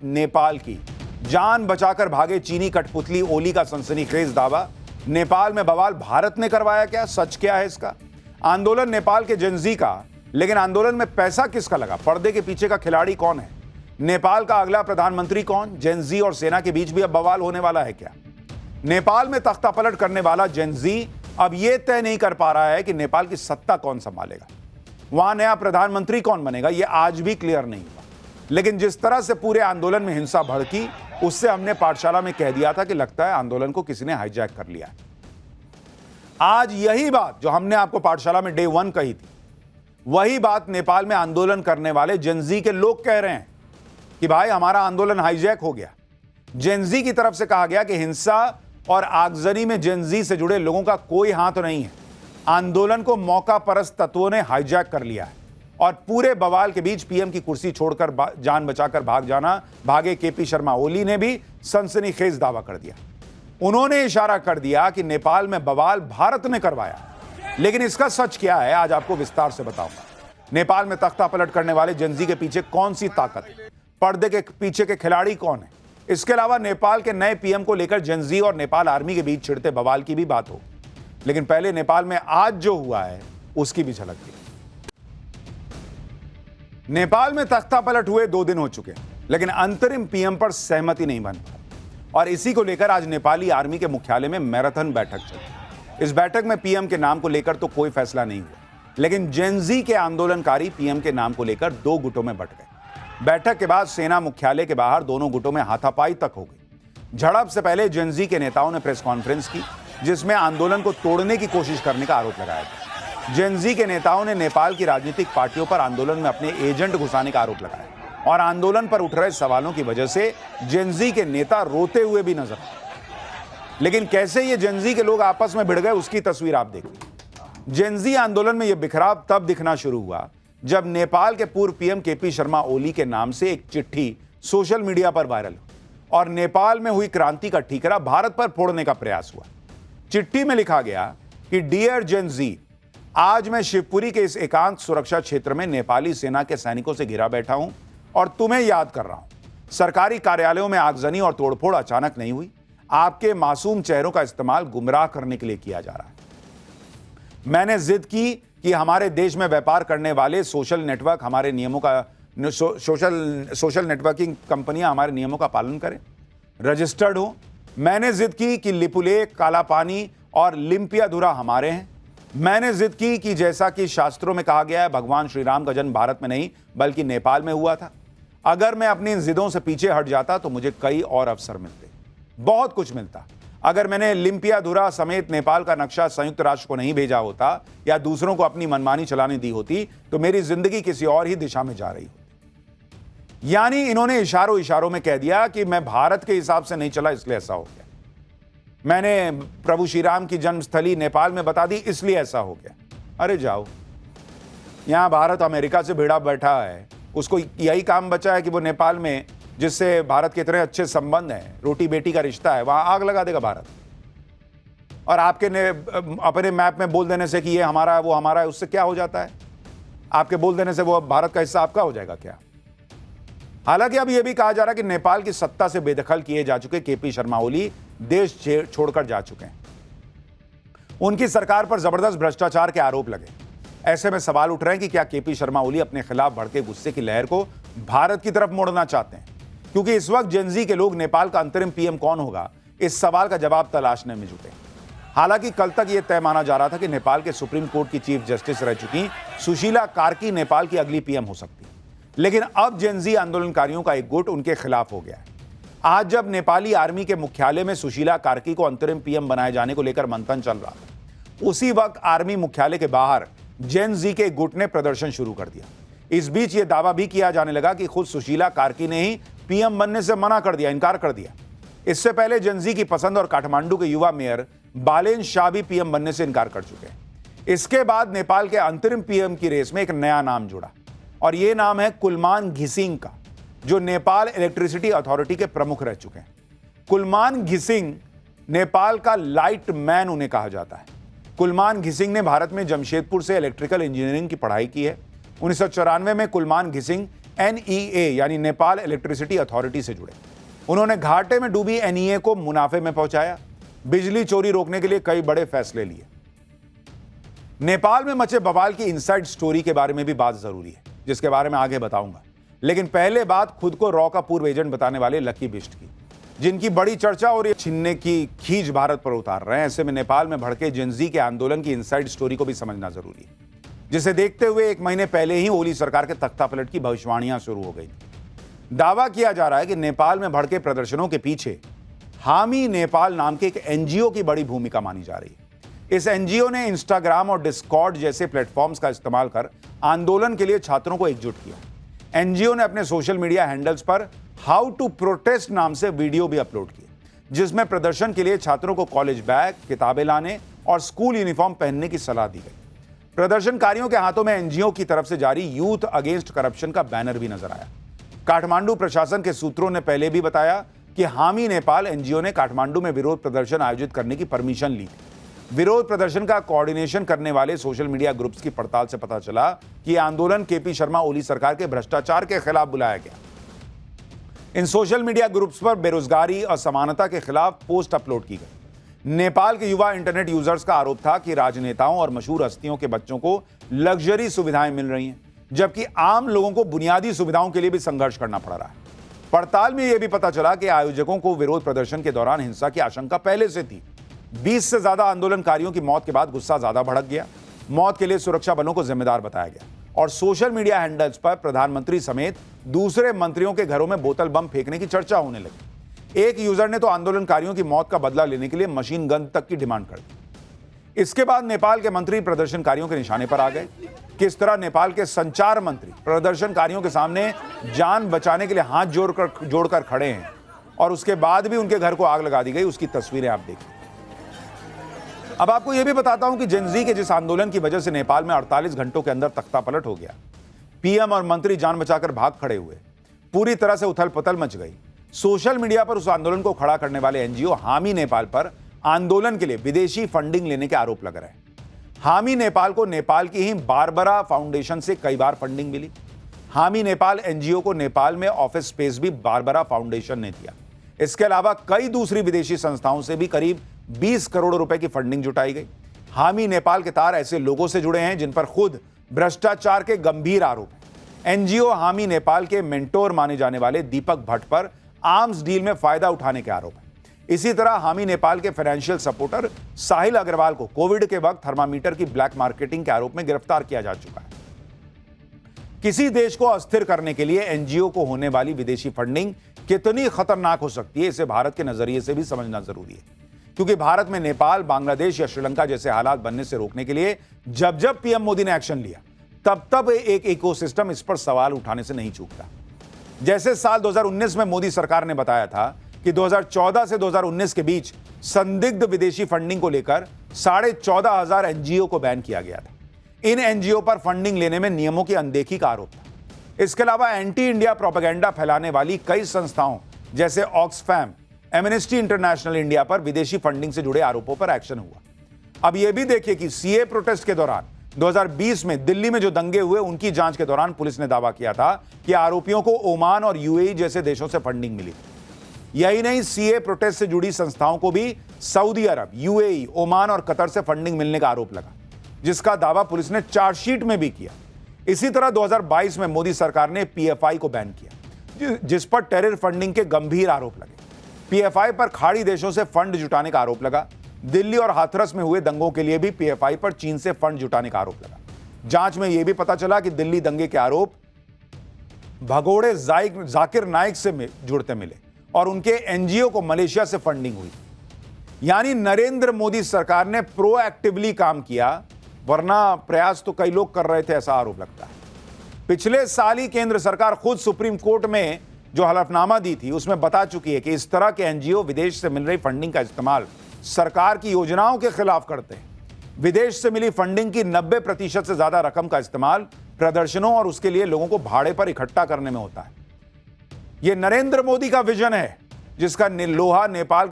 नेपाल की। जान बचाकर भागे चीनी कठपुतली ओली का सनसनीखेज दावा। नेपाल में बवाल भारत ने करवाया क्या? सच क्या है इसका? आंदोलन नेपाल के जेनजी का, लेकिन आंदोलन में पैसा किसका लगा? पर्दे के पीछे का खिलाड़ी कौन है? नेपाल का अगला प्रधानमंत्री कौन? जेनजी और सेना के बीच भी अब बवाल होने वाला है क्या? नेपाल में तख्ता पलट करने वाला जेनजी अब यह तय नहीं कर पा रहा है कि नेपाल की सत्ता कौन संभालेगा, वहां नया प्रधानमंत्री कौन बनेगा, यह आज भी क्लियर नहीं हुआ। लेकिन जिस तरह से पूरे आंदोलन में हिंसा भड़की, उससे हमने पाठशाला में कह दिया था कि लगता है आंदोलन को किसी ने हाईजैक कर लिया है। आज यही बात जो हमने आपको पाठशाला में डे 1 कही थी, वही बात नेपाल में आंदोलन करने वाले जेनजी के लोग कह रहे हैं कि भाई हमारा आंदोलन हाईजैक हो गया। जेनजी की तरफ से कहा गया कि हिंसा और आगजनी में जेनजी से जुड़े लोगों का कोई हाथ नहीं है, आंदोलन को मौका परस्त तत्वों ने हाईजैक कर लिया है। और पूरे बवाल के बीच पीएम की कुर्सी छोड़कर जान बचाकर भागे केपी शर्मा ओली ने भी सनसनीखेज दावा कर दिया। उन्होंने इशारा कर दिया कि नेपाल में बवाल भारत ने करवाया। लेकिन इसका सच क्या है, आज आपको विस्तार से बताऊंगा। नेपाल में तख्ता पलट करने वाले जेनजी के पीछे कौन सी ताकत है? पर्दे के पीछे के खिलाड़ी कौन है? इसके अलावा नेपाल के नए पीएम को लेकर जेनजी और नेपाल आर्मी के बीच छिड़ते बवाल की भी बात हो। लेकिन पहले नेपाल में आज जो हुआ है उसकी भी झलक दी। नेपाल में तख्ता पलट हुए 2 दिन हो चुके हैं, लेकिन अंतरिम पीएम पर सहमति नहीं बन पाई और इसी को लेकर आज नेपाली आर्मी के मुख्यालय में मैराथन बैठक चली। इस बैठक में पीएम के नाम को लेकर तो कोई फैसला नहीं हुआ, लेकिन जेनजी के आंदोलनकारी पीएम के नाम को लेकर 2 गुटों में बंट गए। बैठक के बाद सेना मुख्यालय के बाहर दोनों गुटों में हाथापाई तक हो गई। झड़प से पहले जेनजी के नेताओं ने प्रेस कॉन्फ्रेंस की, जिसमें आंदोलन को तोड़ने की कोशिश करने का आरोप लगाया था। जेनजी के नेताओं ने नेपाल की राजनीतिक पार्टियों पर आंदोलन में अपने एजेंट घुसाने का आरोप लगाया और आंदोलन पर उठ रहे सवालों की वजह से जेनजी के नेता रोते हुए भी नजर आए। लेकिन कैसे ये जेनजी के लोग आपस में भिड़ गए, उसकी तस्वीर आप देखिए। जेनजी आंदोलन में यह बिखराव तब दिखना शुरू हुआ जब नेपाल के पूर्व पीएम केपी शर्मा ओली के नाम से एक चिट्ठी सोशल मीडिया पर वायरल हुई और नेपाल में हुई क्रांति का ठीकरा भारत पर फोड़ने का प्रयास हुआ। चिट्ठी में लिखा गया कि डियर जेनजी, आज मैं शिवपुरी के इस एकांत सुरक्षा क्षेत्र में नेपाली सेना के सैनिकों से घिरा बैठा हूं और तुम्हें याद कर रहा हूं। सरकारी कार्यालयों में आगजनी और तोड़फोड़ अचानक नहीं हुई, आपके मासूम चेहरों का इस्तेमाल गुमराह करने के लिए किया जा रहा है। मैंने जिद की कि हमारे देश में व्यापार करने वाले सोशल नेटवर्क हमारे नियमों का सोशल नेटवर्किंग कंपनियां हमारे नियमों का पालन करें, रजिस्टर्ड हो। मैंने जिद की कि लिपुलेख, काला पानी और लिम्पियाधुरा हमारे हैं। मैंने जिद की कि जैसा कि शास्त्रों में कहा गया है, भगवान श्री राम का जन्म भारत में नहीं बल्कि नेपाल में हुआ था। अगर मैं अपनी इन जिदों से पीछे हट जाता तो मुझे कई और अवसर मिलते, बहुत कुछ मिलता। अगर मैंने लिम्पियाधुरा समेत नेपाल का नक्शा संयुक्त राष्ट्र को नहीं भेजा होता या दूसरों को अपनी मनमानी चलाने दी होती तो मेरी जिंदगी किसी और ही दिशा में जा रही होती। यानी इन्होंने इशारों में कह दिया कि मैं भारत के हिसाब से नहीं चला इसलिए ऐसा हो गया, मैंने प्रभु श्री राम की जन्मस्थली नेपाल में बता दी इसलिए ऐसा हो गया। अरे जाओ, यहां भारत अमेरिका से भिड़ा बैठा है, उसको यही काम बचा है कि वो नेपाल में जिससे भारत के इतने अच्छे संबंध हैं, रोटी बेटी का रिश्ता है, वहां आग लगा देगा भारत। और आपके अपने मैप में बोल देने से कि ये हमारा है वो हमारा है, उससे क्या हो जाता है? आपके बोल देने से वो भारत का हिस्सा आपका हो जाएगा क्या? हालांकि अब यह भी कहा जा रहा है कि नेपाल की सत्ता से बेदखल किए जा चुके केपी शर्मा ओली देश छोड़कर जा चुके हैं। उनकी सरकार पर जबरदस्त भ्रष्टाचार के आरोप लगे। ऐसे में सवाल उठ रहे हैं कि क्या केपी शर्मा ओली अपने खिलाफ भड़के गुस्से की लहर को भारत की तरफ मोड़ना चाहते हैं? क्योंकि इस वक्त जेनजी के लोग नेपाल का अंतरिम पीएम कौन होगा, इस सवाल का जवाब तलाशने में जुटे। हालांकि कल तक यह तय माना जा रहा था कि नेपाल के सुप्रीम कोर्ट की चीफ जस्टिस रह चुकी सुशीला कार्की नेपाल की अगली पीएम हो सकती है। लेकिन अब जेनजी आंदोलनकारियों का एक गुट उनके खिलाफ हो गया है। आज जब नेपाली आर्मी के मुख्यालय में सुशीला कार्की को अंतरिम पीएम बनाए जाने को लेकर मंथन चल रहा था, उसी वक्त आर्मी मुख्यालय के बाहर जेनजी के गुट ने प्रदर्शन शुरू कर दिया। इस बीच यह दावा भी किया जाने लगा कि खुद सुशीला कार्की ने ही पीएम बनने से मना कर दिया, इनकार कर दिया। इससे पहले जेनजी की पसंद और काठमांडू के युवा मेयर बालेन शाह भी पीएम बनने से इनकार कर चुके हैं। इसके बाद नेपाल के अंतरिम पीएम की रेस में एक नया नाम जुड़ा और यह नाम है कुलमान घिसिंग का, जो नेपाल इलेक्ट्रिसिटी अथॉरिटी के प्रमुख रह चुके हैं। कुलमान घिसिंग नेपाल का लाइट मैन उन्हें कहा जाता है। कुलमान घिसिंग ने भारत में जमशेदपुर से इलेक्ट्रिकल इंजीनियरिंग की पढ़ाई की है। 1994 में कुलमान घिसिंग NEA यानी नेपाल इलेक्ट्रिसिटी अथॉरिटी से जुड़े। उन्होंने घाटे में डूबी NEA को मुनाफे में पहुंचाया, बिजली चोरी रोकने के लिए कई बड़े फैसले लिए। नेपाल में मचे बवाल की इनसाइड स्टोरी के बारे में भी बात जरूरी है, जिसके बारे में आगे बताऊंगा। लेकिन पहले बात खुद को रॉ का पूर्व एजेंट बताने वाले लकी बिष्ट की, जिनकी बड़ी चर्चा और ये छीनने की खींच भारत पर उतार रहे हैं। ऐसे में नेपाल में भड़के जेनजी के आंदोलन की इनसाइड स्टोरी को भी समझना जरूरी है, जिसे देखते हुए 1 महीने पहले ही ओली सरकार के तख्तापलट की भविष्यवाणियां शुरू हो गई थी। दावा किया जा रहा है कि नेपाल में भड़के प्रदर्शनों के पीछे हामी नेपाल नाम के एक NGO की बड़ी भूमिका मानी जा रही है। इस NGO ने इंस्टाग्राम और डिस्कॉर्ड जैसे प्लेटफॉर्म्स का इस्तेमाल कर आंदोलन के लिए छात्रों को एकजुट किया। NGO ने अपने सोशल मीडिया हैंडल्स पर हाउ टू प्रोटेस्ट नाम से वीडियो भी अपलोड किए, जिसमें प्रदर्शन के लिए छात्रों को कॉलेज बैग, किताबें लाने और स्कूल यूनिफॉर्म पहनने की सलाह दी गई। प्रदर्शनकारियों के हाथों में NGO की तरफ से जारी यूथ अगेंस्ट करप्शन का बैनर भी नजर आया। काठमांडू प्रशासन के सूत्रों ने पहले भी बताया कि हामी नेपाल NGO ने काठमांडू में विरोध प्रदर्शन आयोजित करने की परमिशन ली थी। विरोध प्रदर्शन का कोऑर्डिनेशन करने वाले सोशल मीडिया ग्रुप्स की पड़ताल से पता चला कि आंदोलन KP शर्मा ओली सरकार के भ्रष्टाचार के खिलाफ बुलाया गया। इन सोशल मीडिया ग्रुप्स पर बेरोजगारी और असमानता के खिलाफ पोस्ट अपलोड की गई। नेपाल के युवा इंटरनेट यूजर्स का आरोप था कि राजनेताओं और मशहूर हस्तियों के बच्चों को लग्जरी सुविधाएं मिल रही हैं, जबकि आम लोगों को बुनियादी सुविधाओं के लिए भी संघर्ष करना पड़ रहा है। पड़ताल में यह भी पता चला कि आयोजकों को विरोध प्रदर्शन के दौरान हिंसा की आशंका पहले से थी। 20 से ज्यादा आंदोलनकारियों की मौत के बाद गुस्सा ज्यादा भड़क गया। मौत के लिए सुरक्षा बलों को जिम्मेदार बताया गया और सोशल मीडिया हैंडल्स पर प्रधानमंत्री समेत दूसरे मंत्रियों के घरों में बोतल बम फेंकने की चर्चा होने लगी। एक यूजर ने तो आंदोलनकारियों की मौत का बदला लेने के लिए मशीन गन तक की डिमांड कर दी। इसके बाद नेपाल के मंत्री प्रदर्शनकारियों के निशाने पर आ गए। किस तरह नेपाल के संचार मंत्री प्रदर्शनकारियों के सामने जान बचाने के लिए हाथ जोड़कर खड़े हैं और उसके बाद भी उनके घर को आग लगा दी गई, उसकी तस्वीरें आप देखिए। अब आपको यह भी बताता हूं कि जेनजी के जिस आंदोलन की वजह से नेपाल में 48 घंटों के अंदर तख्तापलट हो गया, PM और मंत्री जान बचाकर भाग खड़े हुए, पूरी तरह से उथल पुथल मच गई। सोशल मीडिया पर उस आंदोलन को खड़ा करने वाले NGO हामी नेपाल पर आंदोलन के लिए विदेशी फंडिंग लेने के आरोप लग रहे हैं। हामी नेपाल को नेपाल की ही बारबरा फाउंडेशन से कई बार फंडिंग मिली। हामी नेपाल NGO को नेपाल में ऑफिस स्पेस भी बारबरा फाउंडेशन ने दिया। इसके अलावा कई दूसरी विदेशी संस्थाओं से भी करीब 20 करोड़ रुपए की फंडिंग जुटाई गई। हामी नेपाल के तार ऐसे लोगों से जुड़े हैं जिन पर खुद भ्रष्टाचार के गंभीर आरोप हैं। NGO हामी नेपाल के मेंटोर माने जाने वाले दीपक भट्ट पर आर्म्स डील में फायदा उठाने के आरोप हैं। इसी तरह हामी नेपाल के फाइनेंशियल सपोर्टर साहिल अग्रवाल को कोविड के वक्त थर्मामीटर की ब्लैक मार्केटिंग के आरोप में गिरफ्तार किया जा चुका है। किसी देश को अस्थिर करने के लिए NGO को होने वाली विदेशी फंडिंग कितनी खतरनाक हो सकती है, इसे भारत के नजरिए से भी समझना जरूरी है, क्योंकि भारत में नेपाल, बांग्लादेश या श्रीलंका जैसे हालात बनने से रोकने के लिए जब PM मोदी ने एक्शन लिया, तब एक इकोसिस्टम इस पर सवाल उठाने से नहीं चूकता। जैसे साल 2019 में मोदी सरकार ने बताया था कि 2014 से 2019 के बीच संदिग्ध विदेशी फंडिंग को लेकर 14,500 NGO को बैन किया गया था। इन NGO पर फंडिंग लेने में नियमों की अनदेखी का आरोप था। इसके अलावा एंटी इंडिया प्रोपेगेंडा फैलाने वाली कई संस्थाओं जैसे ऑक्सफैम, एमनेस्टी इंटरनेशनल इंडिया पर विदेशी फंडिंग से जुड़े आरोपों पर एक्शन हुआ। अब यह भी देखिए कि CA प्रोटेस्ट के दौरान 2020 में दिल्ली में जो दंगे हुए, उनकी जांच के दौरान पुलिस ने दावा किया था कि आरोपियों को ओमान और UAE जैसे देशों से फंडिंग मिली। यही नहीं, CA प्रोटेस्ट से जुड़ी संस्थाओं को भी सऊदी अरब, UAE, ओमान और कतर से फंडिंग मिलने का आरोप लगा, जिसका दावा पुलिस ने चार्जशीट में भी किया। इसी तरह 2022 में मोदी सरकार ने PFI को बैन किया, जिस पर टेरर फंडिंग के गंभीर आरोप लगे। PFI पर खाड़ी देशों से फंड जुटाने का आरोप लगा। दिल्ली और हाथरस में हुए दंगों के लिए भी PFI पर चीन से फंड जुटाने का आरोप लगा। जांच में यह भी पता चला कि दिल्ली दंगे के आरोप भगोड़े जाकिर नाइक से जुड़ते मिले और उनके NGO को मलेशिया से फंडिंग हुई। यानी नरेंद्र मोदी सरकार ने प्रोएक्टिवली काम किया, वरना प्रयास तो कई लोग कर रहे थे, ऐसा आरोप लगता है। पिछले साल ही केंद्र सरकार खुद सुप्रीम कोर्ट में जो हलफनामा दी थी, उसमें बता चुकी है कि इस तरह के NGO विदेश से मिल रही फंडिंग का इस्तेमाल सरकार की योजनाओं के खिलाफ करते हैं। विदेश से मिली फंडिंग की 90% से ज्यादा रकम का इस्तेमाल प्रदर्शनों और उसके लिए लोगों को भाड़े पर इकट्ठा करने में होता है। यह नरेंद्र मोदी का विजन है, जिसका लोहा नेपाल के